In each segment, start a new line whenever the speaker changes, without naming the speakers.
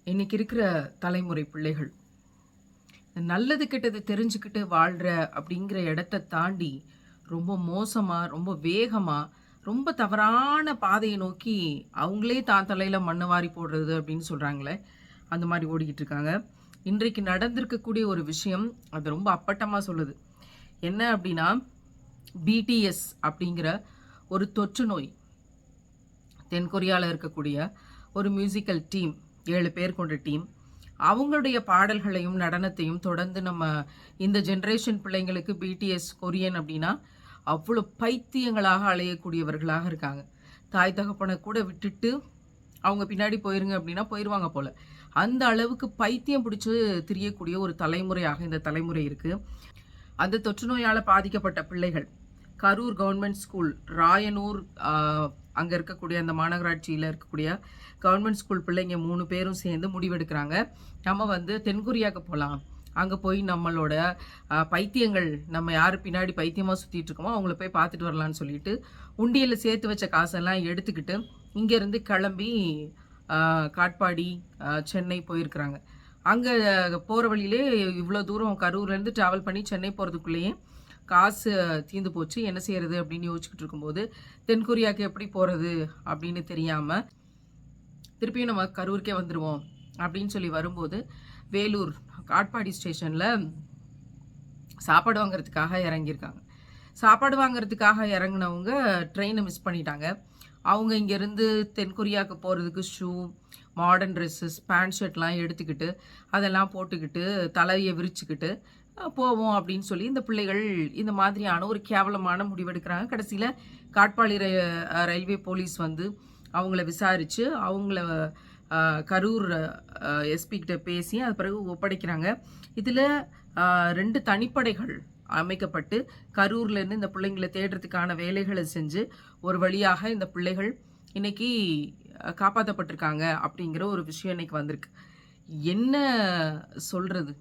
இன்னைக்கு இருக்கிற தலைமுறை பிள்ளைகள் நல்லது கெட்டது தெரிஞ்சுக்கிட்டு வாழ்கிற அப்படிங்கிற இடத்த தாண்டி ரொம்ப மோசமாக, ரொம்ப வேகமாக, ரொம்ப தவறான பாதையை நோக்கி அவங்களே தான் தலையில் மண்ணை வாரி போடுறது அப்படின்னு சொல்கிறாங்களே, அந்த மாதிரி ஓடிக்கிட்டு இருக்காங்க. இன்றைக்கு நடந்திருக்கக்கூடிய ஒரு விஷயம் அது ரொம்ப அப்பட்டமாக சொல்லுது. என்ன அப்படின்னா, பிடிஎஸ் அப்படிங்கிற ஒரு தொற்று நோய் தென்கொரியாவில் இருக்கக்கூடிய ஒரு மியூசிக்கல் டீம், 7 பேர் கொண்ட டீம், அவங்களுடைய பாடல்களையும் நடனத்தையும் தொடர்ந்து நம்ம இந்த ஜென்ரேஷன் பிள்ளைங்களுக்கு பிடிஎஸ் கொரியன் அப்படின்னா அவ்வளோ பைத்தியங்களாக அலையக்கூடியவர்களாக இருக்காங்க. தாய் தகப்பனை கூட விட்டுட்டு அவங்க பின்னாடி போயிருங்க அப்படின்னா போயிடுவாங்க போல. அந்த அளவுக்கு பைத்தியம் பிடிச்சி திரியக்கூடிய ஒரு தலைமுறையாக இந்த தலைமுறை இருக்குது. அந்த தொற்று நோயால் பாதிக்கப்பட்ட பிள்ளைகள் கரூர் கவர்மெண்ட் ஸ்கூல், ராயனூர் அங்கே இருக்கக்கூடிய அந்த மாநகராட்சியில் இருக்கக்கூடிய கவர்மெண்ட் ஸ்கூல் பிள்ளைங்க 3 பேரும் சேர்ந்து முடிவெடுக்கிறாங்க. நம்ம தென்கொரியாவுக்கு போகலாம், அங்கே போய் நம்மளோட பைத்தியங்கள், நம்ம யார் பின்னாடி பைத்தியமாக சுற்றிட்டு இருக்கோமோ அவங்கள போய் பார்த்துட்டு வரலான்னு சொல்லிட்டு உண்டியலில் சேர்த்து வச்ச காசெல்லாம் எடுத்துக்கிட்டு இங்கேருந்து கிளம்பி காட்பாடி, சென்னை போயிருக்கிறாங்க. அங்கே போகிற வழியிலே இவ்வளோ தூரம் கரூர்லேருந்து ட்ராவல் பண்ணி சென்னை போகிறதுக்குள்ளேயே காசு தீர்ந்து போச்சு. என்ன செய்யறது அப்படின்னு யோசிச்சுக்கிட்டு இருக்கும்போது தென்கொரியாவுக்கு எப்படி போகிறது அப்படின்னு தெரியாமல் திருப்பியும் நம்ம கரூருக்கே வந்துடுவோம் அப்படின்னு சொல்லி வரும்போது வேலூர் காட்பாடி ஸ்டேஷனில் சாப்பாடு வாங்கிறதுக்காக இறங்கியிருக்காங்க. சாப்பாடு வாங்கிறதுக்காக இறங்கினவங்க ட்ரெயினை மிஸ் பண்ணிட்டாங்க. அவங்க இங்கேருந்து தென்கொரியாவுக்கு போகிறதுக்கு ஷூ, மாடர்ன் ட்ரெஸ்ஸஸ், பேண்ட் ஷர்ட்லாம் எடுத்துக்கிட்டு அதெல்லாம் போட்டுக்கிட்டு தலையை விரிச்சுக்கிட்டு போவோம் அப்படின்னு சொல்லி இந்த பிள்ளைகள் இந்த மாதிரியான ஒரு கேவலமான முடிவெடுக்கிறாங்க. கடைசியில் காட்பாடி ரயில்வே போலீஸ் அவங்கள விசாரித்து அவங்கள கரூர் எஸ்பிக்கிட்ட பேசி அது பிறகு ஒப்படைக்கிறாங்க. இதில் 2 தனிப்படைகள் அமைக்கப்பட்டு கரூர்லேருந்து இந்த பிள்ளைங்களை தேடுறதுக்கான வேலைகளை செஞ்சு ஒரு வழியாக இந்த பிள்ளைகள் இன்னைக்கு காப்பாற்றப்பட்டிருக்காங்க அப்படிங்கிற ஒரு விஷயம் இன்னைக்கு வந்திருக்கு. என்ன சொல்கிறது?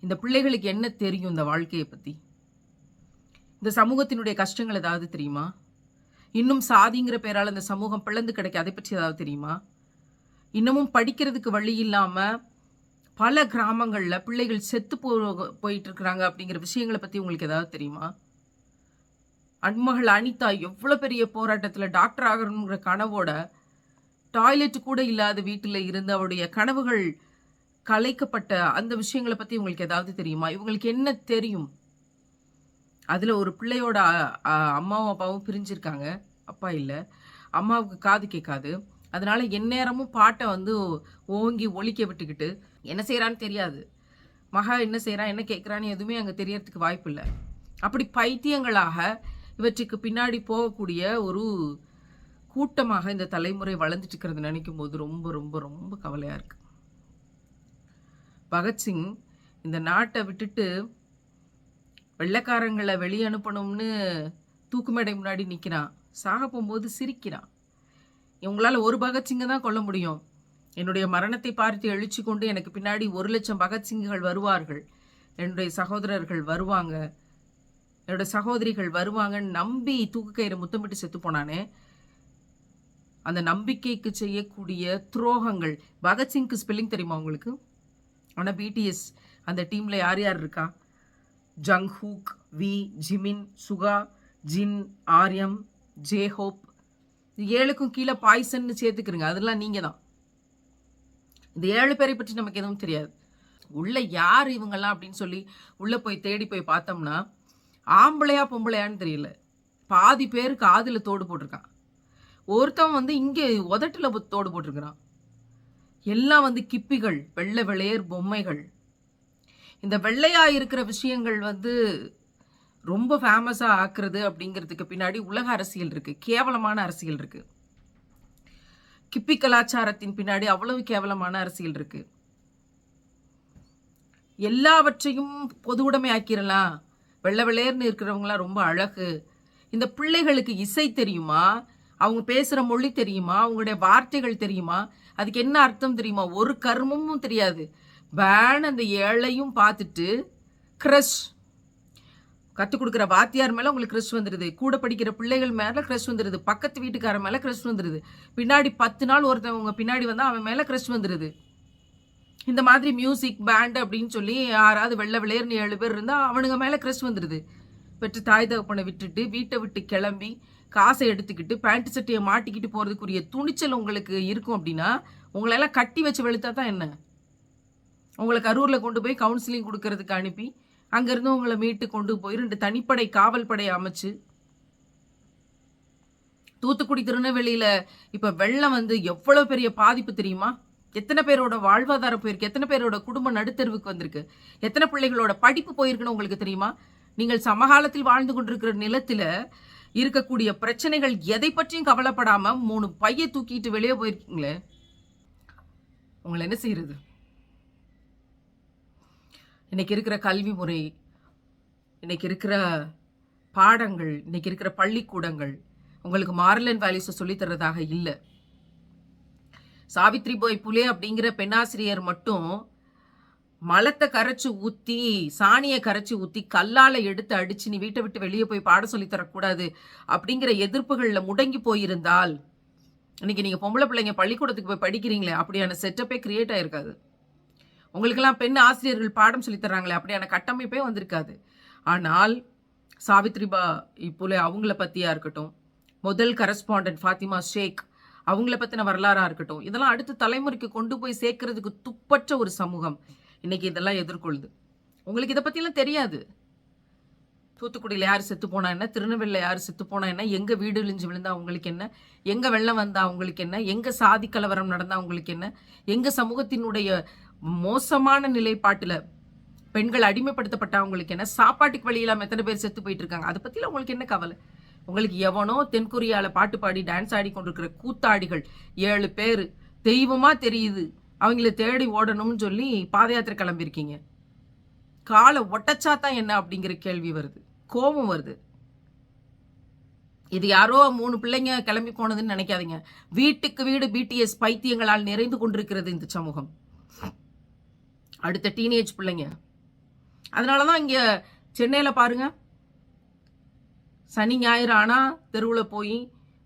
இந்த பிள்ளைகளுக்கு என்ன தெரியும் இந்த வாழ்க்கையை பற்றி? இந்த சமூகத்தினுடைய கஷ்டங்கள் ஏதாவது தெரியுமா? இன்னும் சாதிங்கிற பேரால் இந்த சமூகம் பிளந்து கிடைக்க அதை பற்றி ஏதாவது தெரியுமா? இன்னமும் படிக்கிறதுக்கு வழி இல்லாமல் பல கிராமங்களில் பிள்ளைகள் செத்து போயிட்டு இருக்கிறாங்க அப்படிங்கிற விஷயங்களை பற்றி உங்களுக்கு ஏதாவது தெரியுமா? அன்மகள் அனிதா எவ்வளோ பெரிய போராட்டத்தில் டாக்டர் ஆகணுங்கிற கனவோட டாய்லெட் கூட இல்லாத வீட்டில் இருந்து அவருடைய கனவுகள் கலைக்கப்பட்ட அந்த விஷயங்களை பற்றி உங்களுக்கு ஏதாவது தெரியுமா? இவங்களுக்கு என்ன தெரியும்? அதில் ஒரு பிள்ளையோட அம்மாவும் அப்பாவும் பிரிஞ்சிருக்காங்க. அப்பா இல்லை, அம்மாவுக்கு காது கேட்காது. அதனால எந்நேரமும் பாட்டை ஓங்கி ஒலிக்க விட்டுக்கிட்டு என்ன செய்கிறான்னு தெரியாது. மகா என்ன செய்கிறான், என்ன கேட்குறான்னு எதுவுமே அங்கே தெரியறதுக்கு வாய்ப்பு இல்லை. அப்படி பைத்தியங்களாக இவற்றுக்கு பின்னாடி போகக்கூடிய ஒரு கூட்டமாக இந்த தலைமுறை வளர்ந்துட்டு இருக்கிறது நினைக்கும் போது ரொம்ப ரொம்ப ரொம்ப கவலையாக இருக்குது. பகத்சிங் இந்த நாட்டை விட்டுட்டு வெள்ளைக்காரங்களை வெளியே அனுப்பணும்னு தூக்குமேடை முன்னாடி நிற்கிறான். சாக போகும்போது சிரிக்கிறான். இவங்களால் ஒரு பகத்சிங்கை தான் கொல்ல முடியும். என்னுடைய மரணத்தை பார்த்து எழுச்சி கொண்டு எனக்கு பின்னாடி 1,00,000 பகத்சிங்குகள் வருவார்கள், என்னுடைய சகோதரர்கள் வருவாங்க, என்னுடைய சகோதரிகள் வருவாங்கன்னு நம்பி தூக்கு கயிறு முத்தமிட்டு செத்து போனானே, அந்த நம்பிக்கைக்கு செய்யக்கூடிய துரோகங்கள். பகத்சிங்க்கு ஸ்பெல்லிங் தெரியுமா உங்களுக்கு? ஆனால் பிடிஎஸ் அந்த டீமில் யார் யார் இருக்கா? Jungkook, V, Jimin, Suga, Jin, RM, J Hope, 7க்கும் கீழே பாய்சன்னு சேர்த்துக்கிறங்க. அதெல்லாம் நீங்கள் தான். இந்த 7 பேரை பற்றி நமக்கு எதுவும் தெரியாது. உள்ள யார் இவங்கெல்லாம் அப்படின்னு சொல்லி உள்ளே போய் தேடி போய் பார்த்தோம்னா ஆம்பளையா பொம்பளையான்னு தெரியல. பாதி பேர் காதில் தோடு போட்டிருக்கான். ஒருத்தன் இங்கே உதட்டில் தோடு போட்டிருக்கிறான். எல்லாம் கிப்பிகள், வெள்ளை வெளையர் பொம்மைகள். இந்த வெள்ளையா இருக்கிற விஷயங்கள் ரொம்ப ஃபேமஸாக ஆக்குறது அப்படிங்கிறதுக்கு பின்னாடி உலக அரசியல் இருக்குது, கேவலமான அரசியல் இருக்குது. கிப்பி கலாச்சாரத்தின் பின்னாடி அவ்வளவு கேவலமான அரசியல் இருக்குது. எல்லாவற்றையும் பொது உடைமை ஆக்கிடலாம், வெள்ளை வெளையர்னு இருக்கிறவங்களாம் ரொம்ப அழகு. இந்த பிள்ளைகளுக்கு இசை தெரியுமா? அவங்க பேசுகிற மொழி தெரியுமா? அவங்களுடைய வார்த்தைகள் தெரியுமா? அதுக்கு என்ன அர்த்தம் தெரியுமா? ஒரு கர்மமும் தெரியாது. வேன் அந்த 7ஐயும் பார்த்துட்டு க்ரஷ், கற்றுக் கொடுக்குற வாத்தியார் மேலே உங்களுக்கு க்ரெஷ் வந்துடுது, கூட படிக்கிற பிள்ளைகள் மேலே க்ரெஷ் வந்துடுது, பக்கத்து வீட்டுக்காரன் மேலே க்ரெஷ் வந்துடுது, பின்னாடி 10 நாள் ஒருத்தன் உங்கள் பின்னாடி வந்தால் அவன் மேலே க்ரெஷ் வந்துடுது. இந்த மாதிரி மியூசிக் பேண்டு அப்படின்னு சொல்லி யாராவது வெள்ளை விளையர்னு 7 பேர் இருந்தால் அவனுங்க மேலே க்ரெஷ் வந்துடுது. பெற்று தாய் தகப்பனை விட்டுட்டு வீட்டை விட்டு கிளம்பி காசை எடுத்துக்கிட்டு பேண்ட் சட்டையை மாட்டிக்கிட்டு போகிறதுக்குரிய துணிச்சல் உங்களுக்கு இருக்கும் அப்படின்னா உங்களெல்லாம் கட்டி வச்சு வெளுத்தா தான் என்ன? உங்களை கரூரில் கொண்டு போய் கவுன்சிலிங் கொடுக்கறதுக்கு அனுப்பி அங்கேருந்து உங்களை மீட்டு கொண்டு போய் 2 தனிப்படை காவல் படை அமைச்சு தூத்துக்குடி திருநெல்வேலியில் இப்போ வெள்ளம் வந்து எவ்வளோ பெரிய பாதிப்பு தெரியுமா? எத்தனை பேரோட வாழ்வாதாரம் போயிருக்கு, எத்தனை பேரோட குடும்பம் நடுத்தெருவுக்கு வந்திருக்கு, எத்தனை பிள்ளைகளோட படிப்பு போயிருக்குன்னு உங்களுக்கு தெரியுமா? நீங்கள் சமகாலத்தில் வாழ்ந்து கொண்டிருக்கிற நிலத்தில் இருக்கக்கூடிய பிரச்சனைகள் எதை பற்றியும் கவலைப்படாம 3 பையை தூக்கிட்டு வெளியே போயிருக்கீங்களே, உங்களை என்ன செய்யறது? இன்னைக்கு இருக்கிற கல்வி முறை, இன்னைக்கு இருக்கிற பாடங்கள், இன்னைக்கு இருக்கிற பள்ளிக்கூடங்கள் உங்களுக்கு மாரல் அண்ட் வேல்யூஸை சொல்லித்தரதாக இல்லை. சாவித்ரிபாய் புலே அப்படிங்கிற பெண்ணாசிரியர் மட்டும் மலத்தை கரைச்சி ஊற்றி சாணியை கரைச்சி ஊற்றி கல்லால் எடுத்து அடித்து நீ வீட்டை விட்டு வெளியே போய் பாடம் சொல்லித்தரக்கூடாது அப்படிங்கிற எதிர்ப்புகளில் முடங்கி போயிருந்தால் இன்னைக்கு நீங்கள் பொம்பளை பிள்ளைங்க பள்ளிக்கூடத்துக்கு போய் படிக்கிறீங்களே அப்படியான செட்டப்பே கிரியேட் ஆகிருக்காது. உங்களுக்கெல்லாம் பெண் ஆசிரியர்கள் பாடம் சொல்லித்தராங்களே அப்படியான கட்டமைப்பே வந்திருக்காது. ஆனால் சாவித்ரிபாய் புலே அவங்கள பற்றியா இருக்கட்டும், முதல் கரஸ்பாண்டன்ட் ஃபாத்திமா ஷேக் அவங்கள பற்றின வரலாறாக இருக்கட்டும், இதெல்லாம் அடுத்த தலைமுறைக்கு கொண்டு போய் சேர்க்கறதுக்கு துப்பற்ற ஒரு சமூகம் இன்னைக்கு இதெல்லாம் எதிர்கொள்ளுது. உங்களுக்கு இதை பற்றிலாம் தெரியாது. தூத்துக்குடியில் யார் செத்து போனா என்ன, திருநெல்வேலியில் யார் செத்து போனா என்ன, எங்கே வீடு இழிஞ்சு விழுந்தா அவங்களுக்கு என்ன, எங்கே வெள்ளம் வந்தா அவங்களுக்கு என்ன, எங்கே சாதி கலவரம் நடந்தா அவங்களுக்கு என்ன, எங்கே சமூகத்தினுடைய மோசமான நிலைப்பாட்டில் பெண்கள் அடிமைப்படுத்தப்பட்ட அவங்களுக்கு என்ன, சாப்பாட்டுக்கு வழி இல்லாமல் எத்தனை பேர் செத்து போயிட்டு இருக்காங்க, அதை பற்றிலாம் உங்களுக்கு என்ன கவலை? உங்களுக்கு எவனோ தென்கொரியாவில் பாட்டு பாடி டான்ஸ் ஆடி கொண்டிருக்கிற கூத்தாடிகள் 7 பேர் தெய்வமாக தெரியுது, அவங்கள தேடி ஓடணும்னு சொல்லி பாத யாத்திரை கிளம்பியிருக்கீங்க. காலை ஒட்டச்சாத்தான் என்ன அப்படிங்கிற கேள்வி வருது, கோபம் வருது. இது யாரோ 3 பிள்ளைங்க கிளம்பி போனதுன்னு நினைக்காதீங்க. வீட்டுக்கு வீடு பிடிஎஸ் பைத்தியங்களால் நிறைந்து கொண்டிருக்கிறது இந்த சமூகம். அடுத்த டீனேஜ் பிள்ளைங்க. அதனாலதான் இங்க சென்னையில பாருங்க, சனி ஞாயிறு ஆனா தெருவில் போய்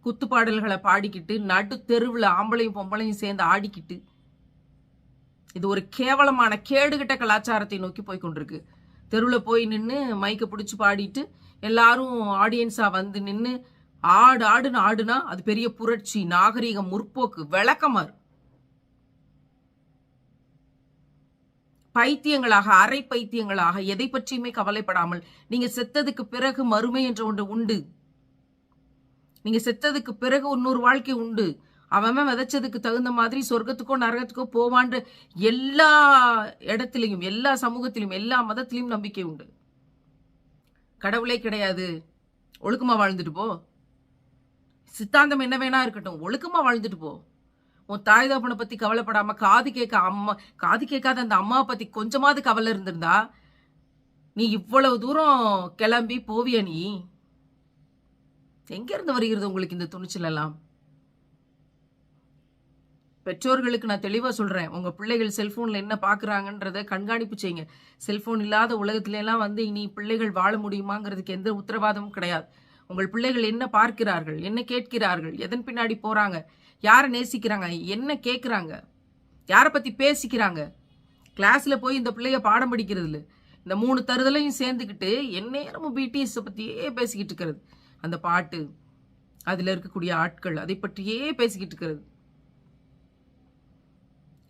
குத்துப்பாடல்களை பாடிக்கிட்டு நடு தெருவில் ஆம்பளையும் பொம்பளையும் சேர்ந்து ஆடிக்கிட்டு இது ஒரு கேவலமான கேடுகட்ட கலாச்சாரத்தை நோக்கி போய் கொண்டிருக்கு. தெருவில் போய் நின்று மைக்கை பிடிச்சி பாடிட்டு எல்லாரும் ஆடியன்ஸாக வந்து நின்று ஆடுன்னு ஆடுனா அது பெரிய புரட்சி, நாகரீகம், முற்போக்கு, விளக்கமாறு. பைத்தியங்களாக, அரை பைத்தியங்களாக, எதை பற்றியுமே கவலைப்படாமல் நீங்க செத்ததுக்கு பிறகு மறுமை என்ற ஒன்று உண்டு. நீங்க செத்ததுக்கு பிறகு இன்னொரு வாழ்க்கை உண்டு. அவன் விதைச்சதுக்கு தகுந்த மாதிரி சொர்க்கத்துக்கோ நரகத்துக்கோ போவான்ற எல்லா இடத்திலையும், எல்லா சமூகத்திலும், எல்லா மதத்திலையும் நம்பிக்கை உண்டு. கடவுளே கிடையாது, ஒழுக்கமா வாழ்ந்துட்டு போ. சித்தாந்தம் என்ன வேணா இருக்கட்டும், ஒழுக்கமா வாழ்ந்துட்டு போ. உன் தாய் தகப்பனை பத்தி கவலைப்படாம காது கேட்காத அந்த அம்மாவை பத்தி கொஞ்சமாவது கவலை இருந்திருந்தா நீ இவ்வளவு தூரம் கிளம்பி போவிய? நீ எங்க இருந்து வருகிறது உங்களுக்கு இந்த துணிச்சல் எல்லாம்? பெற்றோர்களுக்கு நான் தெளிவா சொல்றேன், உங்க பிள்ளைகள் செல்போன்ல என்ன பாக்குறாங்கன்றத கண்காணிப்பு செய்யுங்க. செல்போன் இல்லாத உலகத்துல எல்லாம் வந்து இனி பிள்ளைகள் வாழ முடியுமாங்கிறதுக்கு எந்த உத்தரவாதமும் கிடையாது. உங்கள் பிள்ளைகள் என்ன பார்க்கிறார்கள், என்ன கேட்கிறார்கள், எதன் பின்னாடி போறாங்க, யாரை நேசிக்கிறாங்க, என்ன கேட்குறாங்க, யாரை பற்றி பேசிக்கிறாங்க. கிளாஸில் போய் இந்த பிள்ளைய பாடம் படிக்கிறது இல்லை, இந்த 3 தருதலையும் சேர்ந்துக்கிட்டு எந்நேரமும் பிடிஎஸை பற்றியே பேசிக்கிட்டு இருக்கிறது. அந்த பாட்டு, அதில் இருக்கக்கூடிய ஆட்கள், அதை பற்றியே பேசிக்கிட்டு இருக்கிறது.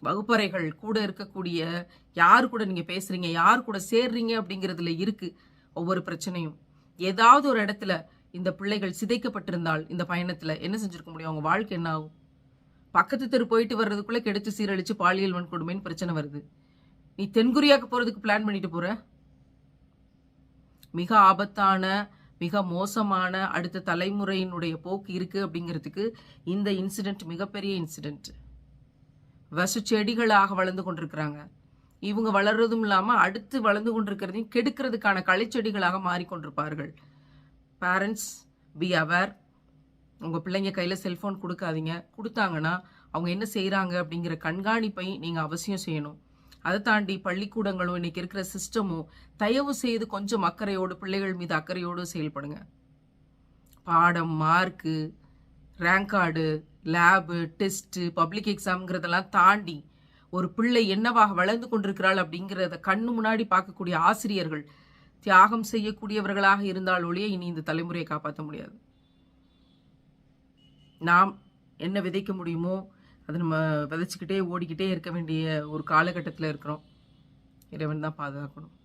வகுப்பறைகள் கூட இருக்கக்கூடிய யார் கூட நீங்கள் பேசுகிறீங்க, யார் கூட சேர்றீங்க அப்படிங்கிறதுல இருக்குது ஒவ்வொரு பிரச்சனையும். ஏதாவது ஒரு இடத்துல இந்த பிள்ளைகள் சிதைக்கப்பட்டிருந்தால் இந்த பயணத்தில் என்ன செஞ்சுருக்க முடியும்? அவங்க வாழ்க்கை என்ன ஆகும்? பக்கத்து தெரு போயிட்டு வர்றதுக்குள்ளே கெடுத்து சீரழிச்சு பாலியல் வன்கொடுமைன்னு பிரச்சனை வருது. நீ தென்கொரியாவுக்கு போகிறதுக்கு பிளான் பண்ணிட்டு போகிற. மிக ஆபத்தான, மிக மோசமான அடுத்த தலைமுறையினுடைய போக்கு இருக்குது அப்படிங்கிறதுக்கு இந்த இன்சிடென்ட் மிகப்பெரிய இன்சிடென்ட். விஷ செடிகளாக வளர்ந்து கொண்டிருக்கிறாங்க. இவங்க வளர்றதும் இல்லாமல் அடுத்து வளர்ந்து கொண்டிருக்கிறதையும் கெடுக்கிறதுக்கான களைச்செடிகளாக மாறிக்கொண்டிருப்பார்கள். Parents, be aware. உங்கள் பிள்ளைங்க கையில் செல்ஃபோன் கொடுக்காதீங்க. கொடுத்தாங்கன்னா அவங்க என்ன செய்கிறாங்க அப்படிங்கிற கண்காணிப்பை நீங்கள் அவசியம் செய்யணும். அதை தாண்டி பள்ளிக்கூடங்களும் இன்னைக்கு இருக்கிற சிஸ்டமும் தயவு செய்து கொஞ்சம் அக்கறையோடு, பிள்ளைகள் மீது அக்கறையோடு செயல்படுங்க. பாடம், mark, rank card, lab, test, public எக்ஸாம்ங்கிறதெல்லாம் தாண்டி ஒரு பிள்ளை என்னவாக வளர்ந்து கொண்டிருக்கிறாள் அப்படிங்கிறத கண்ணு முன்னாடி பார்க்கக்கூடிய ஆசிரியர்கள் தியாகம் செய்யக்கூடியவர்களாக இருந்தால் ஒழிய இனி இந்த தலைமுறையை காப்பாற்ற முடியாது. நாம் என்ன விதைக்க முடியுமோ அதை நம்ம விதைச்சிக்கிட்டே ஓடிக்கிட்டே இருக்க வேண்டிய ஒரு காலகட்டத்தில் இருக்கிறோம். இறைவன் தான் பாதுகாக்கணும்.